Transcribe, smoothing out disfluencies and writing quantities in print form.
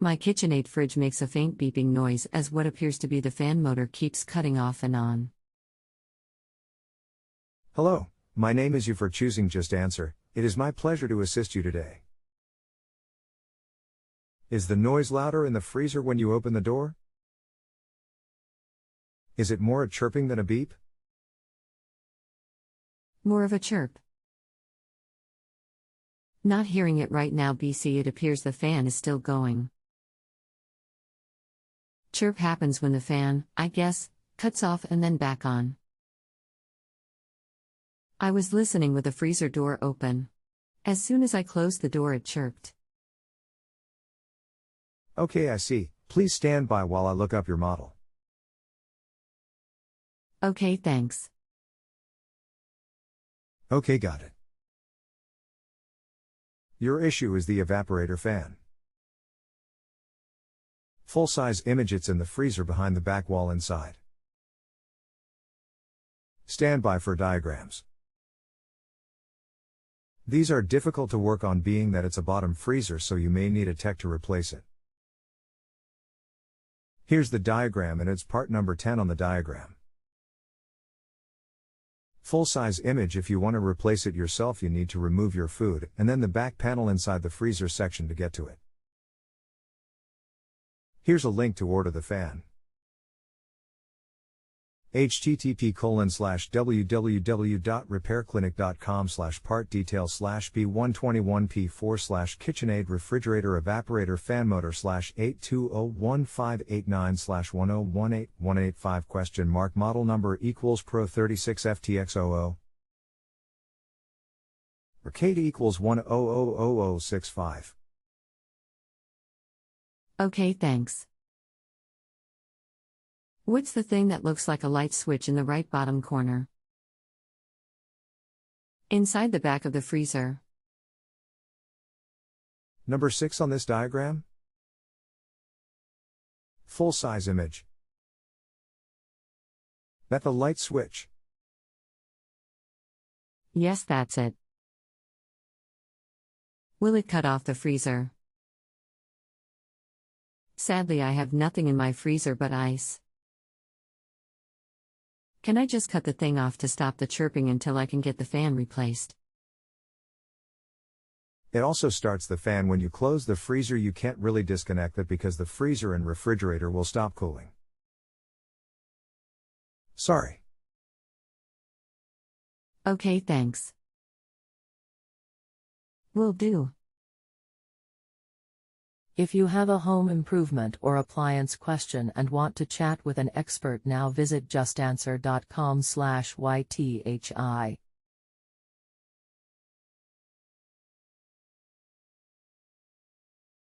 My KitchenAid fridge makes a faint beeping noise as what appears to be the fan motor keeps cutting off and on. Hello, my name is you for choosing Just Answer. It is my pleasure to assist you today. Is the noise louder in the freezer when you open the door? Is it more a chirping than a beep? More of a chirp. Not hearing it right now, BC. It appears the fan is still going. Chirp happens when the fan, I guess, cuts off and then back on. I was listening with the freezer door open. As soon as I closed the door, it chirped. Okay, I see. Please stand by while I look up your model. Okay, thanks. Okay, got it. Your issue is the evaporator fan. Full-size image. It's in the freezer behind the back wall inside. Stand by for diagrams. These are difficult to work on being that it's a bottom freezer, so you may need a tech to replace it. Here's the diagram and it's part number 10 on the diagram. Full-size image. If you want to replace it yourself, you need to remove your food and then the back panel inside the freezer section to get to it. Here's a link to order the fan. http://www.repairclinic.com/part-details/B121P4/KitchenAid refrigerator evaporator fan motor /8201589/10181885 model number equals Pro 36 FTX00 Arcade equals 1000065. Okay, thanks. What's the thing that looks like a light switch in the right bottom corner? Inside the back of the freezer. Number 6 on this diagram? Full-size image. That the light switch? Yes, that's it. Will it cut off the freezer? Sadly, I have nothing in my freezer but ice. Can I just cut the thing off to stop the chirping until I can get the fan replaced? It also starts the fan when you close the freezer. You can't really disconnect it because the freezer and refrigerator will stop cooling. Sorry. Okay, thanks. Will do. If you have a home improvement or appliance question and want to chat with an expert now, visit justanswer.com/ythi.